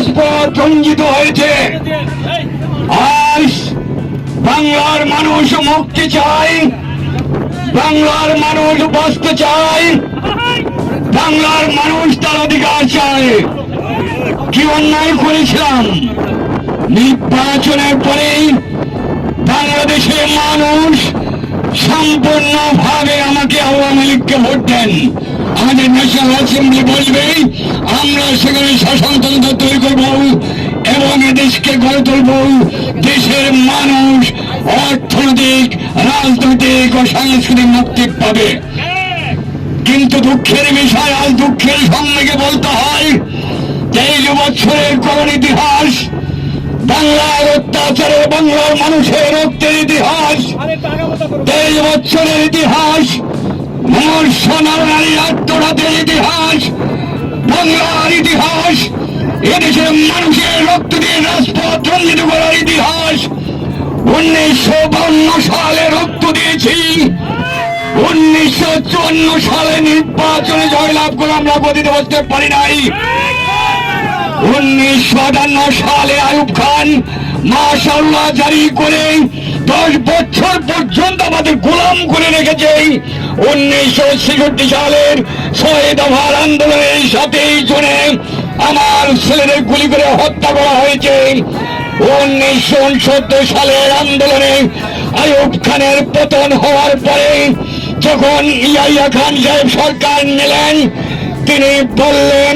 রাজপথ রঞ্জিত হয়েছে। আজ বাংলার মানুষ মুক্তি চায়, বাংলার মানুষ বাঁচতে চায়, বাংলার মানুষ তার অধিকার চায়। কি অন্যায় করেছিলাম? নির্বাচনের পরেই বাংলাদেশের মানুষ সম্পূর্ণভাবে আমাকে আওয়ামী লীগকে ভোট দেন। আমাদের ন্যাশনাল অ্যাসেম্বলি বলবে আমরা সেখানে শাসনতন্ত্র তৈরি করব এবং এদেশকে গড়ে তুলব। দেশের মানুষ অর্থনৈতিক, রাজনৈতিক ও সাংস্কৃতিক মুক্তি পাবে। কিন্তু দুঃখের বিষয়, আজ দুঃখের সঙ্গে বলতে হয় 23 বছরের করোন ইতিহাস, বাংলার অত্যাচারে বাংলার মানুষের রক্তের ইতিহাস, 23 বছরের ইতিহাস, মৎস্য নারীর আত্মঘাতের ইতিহাস, বাংলার ইতিহাস, এদেশের মানুষের রক্ত দিয়ে রাজপথ রঞ্জিত করার ইতিহাস। 1952 সালে রক্ত দিয়েছি, 1954 সালে নির্বাচনে জয়লাভ করে আমরা গদিতে বসতে পারি নাই। 1958 সালে আইয়ুব খান মাশাআল্লাহ জারি করে 10 বছর পর্যন্ত আমাদের গোলাম করে রেখেছে। 1966 সালের 6 দফার আন্দোলনের 7 জুনে আমার ছেলেদের গুলি করে হত্যা করা হয়েছে। 1969 সালের আন্দোলনে আইয়ুব খানের পতন হওয়ার পরে যখন ইয়াহিয়া খান সাহেব সরকার নিলেন, তিনি বললেন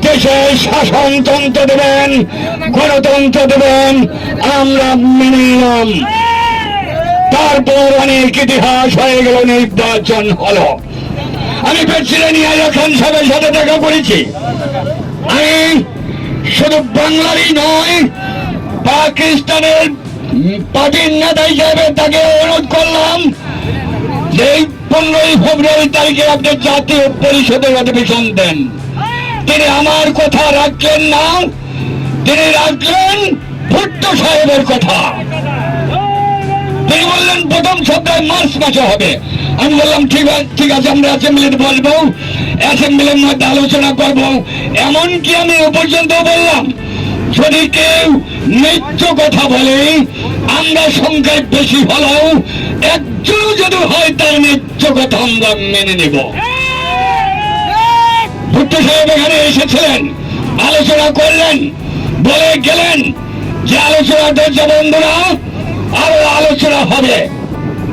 দেশে শাসনতন্ত্র দেবেন, গণতন্ত্র দেবেন, আমরা মেনে নিলাম। তারপর অনেক ইতিহাস হয়ে গেল, নির্বাচন হলো। আমি প্রেসিডেন্ট ইয়াহিয়া খান সাহেবের সাথে দেখা করেছি। আমি শুধু বাংলারই নয়, পাকিস্তানের পার্টির নেতা হিসেবে তাকে অনুরোধ করলাম যে 15 ফেব্রুয়ারি তারিখে আপনি জাতীয় পরিষদের অধিবেশন দেন। তিনি আমার কথা রাখলেন না, তিনি রাখলেন ভুট্টো সাহেবের কথা। তিনি বললেন প্রথম সপ্তাহে মার্চ মাসে হবে। আমি বললাম ঠিক আছে, আমরা অ্যাসেম্বলিতে বলবো, অ্যাসেম্বলির মধ্যে আলোচনা করব। এমনকি আমি এ পর্যন্ত বললাম যদি কেউ ন্যায্য কথা বলে, আমরা সংখ্যায় বেশি হলেও একজন যদি হয় তার ন্যায্য কথা আমরা মেনে নেব। ভুট্টো সাহেব এখানে এসেছিলেন, আলোচনা করলেন, বলে গেলেন যে আলোচনা ধৈর্য বন্ধুরা, আরো আলোচনা হবে।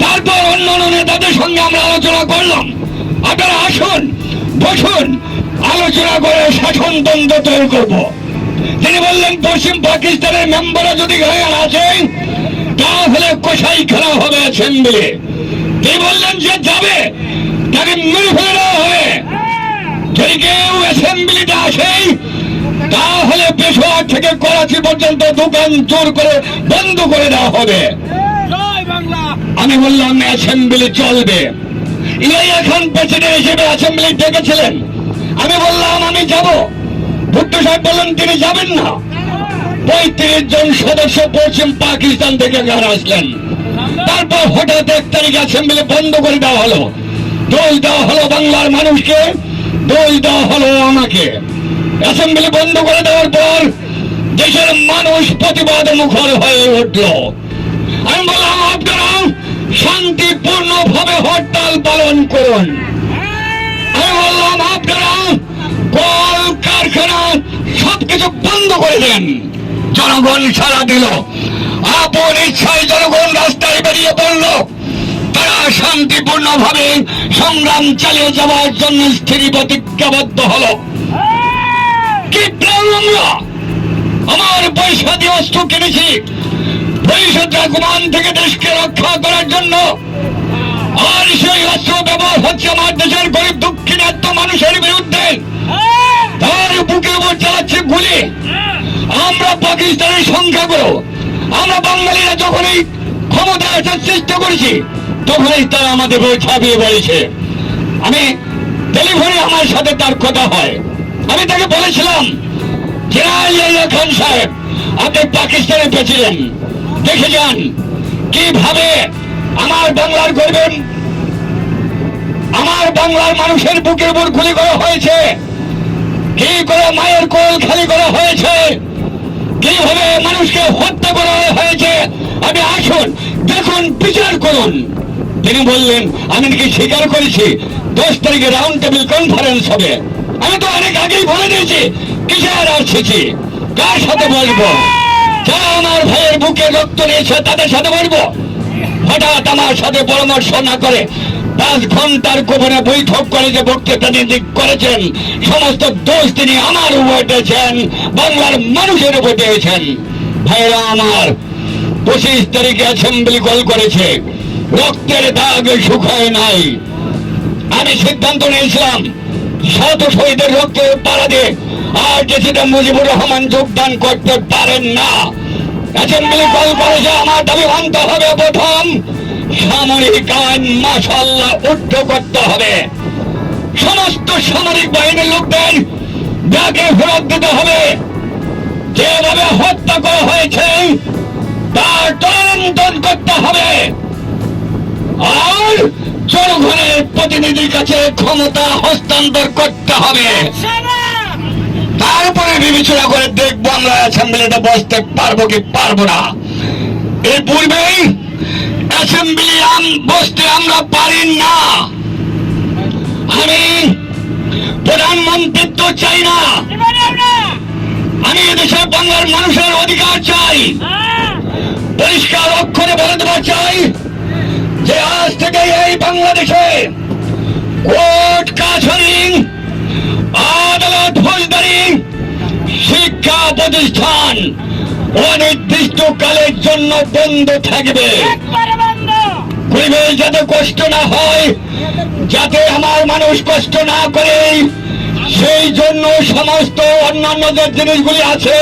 তারপর অন্যান্য নেতাদের সঙ্গে আমরা আলোচনা করলাম, আপনারা আসুন, বসুন, আলোচনা করে শাসনতন্ত্র তৈরি করব। তিনি বললেন পশ্চিম পাকিস্তানের মেম্বাররা যদি গায়ে আছে তাহলে কষাই খেলা হবে অ্যাসেম্বলি। তিনি বললেন যে যাবে তাকে মেরে ফেলে দেওয়া হবে। যদি কেউ অ্যাসেম্বলিতে আসে তাহলে পেশোয়ার থেকে করাচি পর্যন্ত দোকান জোর করে বন্ধ করে দেওয়া হবে। আমি বললাম অ্যাসেম্বলি চলবে। ইয়াহিয়া খান প্রেসিডেন্ট হিসেবে অ্যাসেম্বলি ডেকেছিলেন, আমি বললাম আমি যাব। ভুট্টো সাহেব বললেন তিনি যাবেন না। 35 জন সদস্য পশ্চিম পাকিস্তান থেকে এখানে আসলেন। তারপর হঠাৎ 1 তারিখ অ্যাসেম্বলি বন্ধ করে দেওয়া হলো। দোষ দেওয়া হলো বাংলার মানুষকে, দোষ দেওয়া হলো আমাকে। অ্যাসেম্বলি বন্ধ করে দেওয়ার পর দেশের মানুষ প্রতিবাদ মুখর হয়ে উঠল। আমি বললাম আপনারা শান্তিপূর্ণ ভাবে হরতাল পালন করুন। আমি বললাম আপনারা কল কারখানা সবকিছু বন্ধ করে দেন। জনগণ সাড়া দিল, আপন ইচ্ছায় জনগণ রাস্তায় বেরিয়ে পড়ল। তারা শান্তিপূর্ণ ভাবে সংগ্রাম চালিয়ে যাওয়ার জন্য স্থির প্রতিজ্ঞাবদ্ধ হলো। কি আমরা আমার পয়সা দিয়ে অস্ত্র কিনেছি ভবিষ্যৎ আক্রমণ থেকে দেশকে রক্ষা করার জন্য, আর সেই অস্ত্র ব্যবহার হচ্ছে আমার দেশের গরিব দুঃখিনার্ত মানুষের বিরুদ্ধে। তার বুকে উপর চালাচ্ছে গুলি। আমরা পাকিস্তানের সংখ্যাগুলো, আমরা বাঙালিরা যখনই ক্ষমতা আসার চেষ্টা করেছি তখনই তারা আমাদের বই ছাপিয়ে বলেছে। আমি টেলিফোনে আমার সাথে তার কথা হয়, আমি তাকে বলেছিলাম জেনারেল ইয়াহিয়া খান সাহেব আপনি পাকিস্তানে প্রেসিডেন্ট, দেখে যান কিভাবে আমার বাংলার গরিবের, আমার বাংলার মানুষের বুকের উপর গুলি করা হয়েছে, কি করে মায়ের কোল খালি করা হয়েছে। কিভাবে মানুষকে হত্যা করা হয়েছে, আপনি আসুন দেখুন, বিচার করুন। তিনি বললেন, আমি নাকি স্বীকার করেছি 10 তারিখে রাউন্ড টেবিল কনফারেন্স হবে। আমি তো অনেক আগেই বলে দিয়েছি কিসের আসছি, কার সাথে বলবো, যারা আমার ভাইয়ের বুকে রক্ত নিয়েছে তাদের সাথে বলবো। হঠাৎ আমার সাথে পরামর্শ না করে 5 ঘন্টার গোপনে বৈঠক করে যে বক্তৃতা তিনি করেছেন, সমস্ত দোষ তিনি আমার উপর দিয়েছেন, বাংলার মানুষের উপর দিয়েছেন। ভাইরা আমার, 25 তারিখে অ্যাসেম্বলি কল করেছে, রক্তের দাগ শুকায় নাই। আমি সিদ্ধান্ত নিয়েছিলাম শত শহীদের রক্তে পাড়া দিয়ে আর প্রেসিডেন্ট মুজিবুর রহমান যোগদান করতে পারেন না। অ্যাসেম্বলি কল করেছে, আমার দাবি মানতে হবে। প্রথম, সামরিক আইন মাশাআল্লাহ উদ্ধ করতে হবে, সমস্ত সামরিক বাহিনীর লোকদের ব্যাগে ফেরত দিতে হবে, যেভাবে হত্যা করা হয়েছে তার তদন্ত করতে হবে, আর জনগণের প্রতিনিধির কাছে ক্ষমতা হস্তান্তর করতে হবে। তারপরে বিবেচনা করে দেখবো আমরা অ্যাসেম্বলিতে বসতে পারবো কি পারবো না। এই পূর্বেই অ্যাসেম্বলি বসতে আমরা পারি না। আমি প্রধানমন্ত্রিত্ব চাই না, আমি এদেশের বাংলার মানুষের অধিকার চাই। পরিষ্কার অক্ষরে বলে দেওয়া চাই যে আজ থেকে এই বাংলাদেশে কোর্ট কাছারি, আদালত, ফৌজদারি, শিক্ষা প্রতিষ্ঠান অনির্দিষ্ট কালের জন্য বন্ধ থাকবে। পরিবেশ যাতে কষ্ট না হয়, যাতে আমার মানুষ কষ্ট না করে, সেই জন্য সমস্ত অন্যান্য যে জিনিসগুলি আছে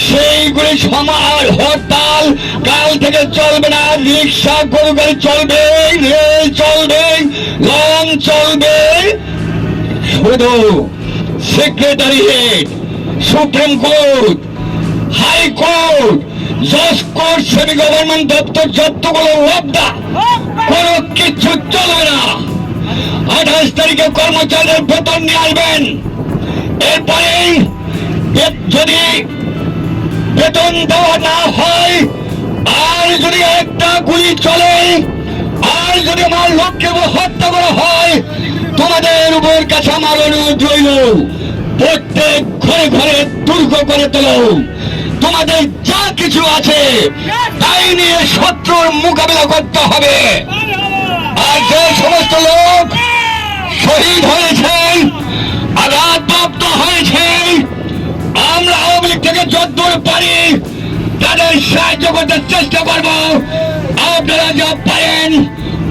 সেইগুলি সমাজ হরতাল কাল থেকে চলবে না। রিক্সা, গরু গাড়ি চলবে, রেল চলবে, লং চলবে। শুধু সেক্রেটারিয়েট, সুপ্রিম কোর্ট, হাইকোর্ট, জজ কোর্ট, সেমি গভর্নমেন্ট দপ্তর যতগুলো লব্ধা, কোনো কিছু চলবে না। 28 তারিখে কর্মচারীদের বেতন নিয়ে আসবেন। এরপরে যদি বেতন দেওয়া না হয়, আর যদি একটা গুলি চলে, আর যদি আমার লোককে হত্যা করা হয়, তোমাদের উপর কাছে আমার অনুরোধ রইল, প্রত্যেক ঘরে ঘরে দুর্গ করে তোলো। তোমাদের যা কিছু আছে তাই নিয়ে শত্রুর মোকাবিলা করতে হবে। আর যে সমস্ত লোক শহীদ হয়েছে, আঘাতপ্রাপ্ত হয়েছে, আমরা আওয়ামী লীগ থেকে যতদূর পারি তাদের সাহায্য করতে চেষ্টা করব। আপনারা যা পারেন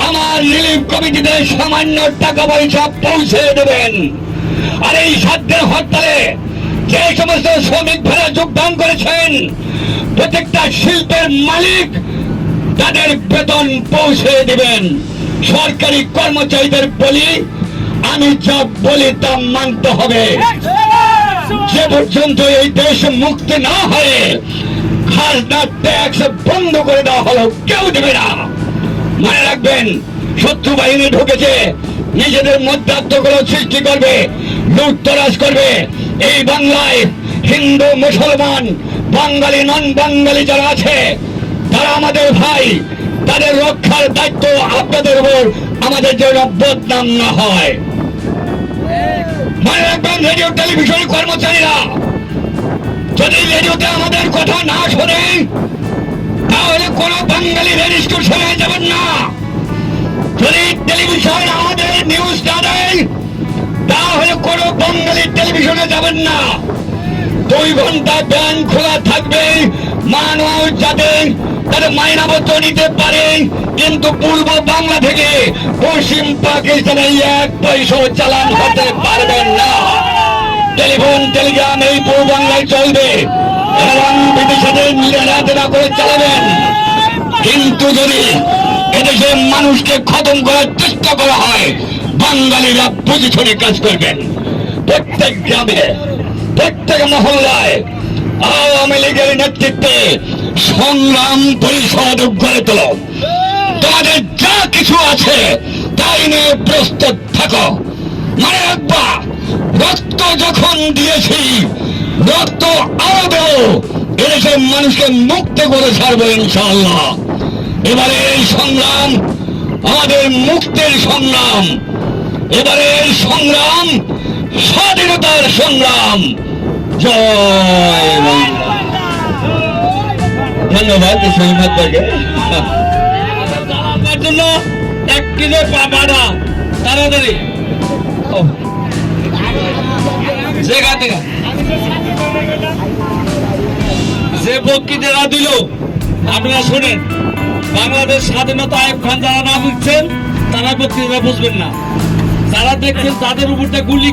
আমার রিলিফ কমিটিতে সামান্য টাকা পয়সা পৌঁছে দেবেন। আর এই সাধ্যের হরতালে যে সমস্ত শ্রমিক ভাইরা যোগদান করেছেন, প্রত্যেকটা শিল্পের মালিক তাদের বেতন পৌঁছে দেবেন। সরকারি কর্মচারীদের বলি, আমি যা বলি তা মানতে হবে। যে পর্যন্ত এই দেশ মুক্তি না হয়, খাজনা ট্যাক্স বন্ধ করে দেওয়া হলো, কেউ দেবে না। মনে রাখবেন, শত্রু বাহিনী ঢুকেছে, নিজেদের মধ্যত্বগুলো সৃষ্টি করবে, লুটতরাজ করবে। এই বাংলায় হিন্দু, মুসলমান, বাঙালি, নন বাঙালি যারা আছে তারা আমাদের ভাই, তাদের রক্ষার দায়িত্ব আপনাদের উপর, আমাদের যেন বদনাম না হয়। মনে রাখবেন, রেডিও টেলিভিশন কর্মচারীরা যদি রেডিওতে আমাদের কথা না শোনে, তাহলে কোন বাঙালি রেডিও স্টেশনে যাবেন না। যদি টেলিভিশন আমাদের নিউজ না দেয়, তাহলে কোন বাঙালি টেলিভিশনে যাবেন না। 2 ঘন্টা ব্যাংক খোলা থাকবে, মানুষ যাতে তাদের মাইনাপত্র নিতে পারে, কিন্তু পূর্ব বাংলা থেকে পশ্চিম পাকিস্তানে 1 পয়সাও চালান হতে পারবেন না। টেলিফোন, টেলিগ্রাম এই পূর্ব বাংলায় চলবে এবং বিদেশিদের লেনাদেনা করে চালাবেন। কিন্তু যদি এদেশের মানুষকে খতম করার চেষ্টা করা হয়, বাঙালিরা পজিশনে কাজ করবেন। প্রত্যেক গ্রামে, প্রত্যেক মহল্লায় আওয়ামী লীগের নেতৃত্বে সংগ্রাম পরিষদ গড়ে তোলো। তোমাদের যা কিছু আছে তাই নিয়ে প্রস্তুত থাকো। মনে রাখবা, রক্ত যখন দিয়েছি, রক্ত আরো দেব, এদেশের মানুষকে মুক্ত করে ছাড়বো ইনশাআল্লাহ। এবারে এই সংগ্রাম আমাদের মুক্তির সংগ্রাম, এবারে এই সংগ্রাম স্বাধীনতার সংগ্রাম। জয় বাংলা। ধন্যবাদ ইসলামাবাদ থেকে জন্য 1 কিলো বাড়া তাড়াতাড়ি যে বক্তৃতা দিল আপনারা শোনেন। বাংলাদেশ স্বাধীনতা আইয়ুব খান যারা না বুঝছেন তারা বক্তৃতা বুঝবেন না, যারা দেখছেন তাদের উপরটা গুলি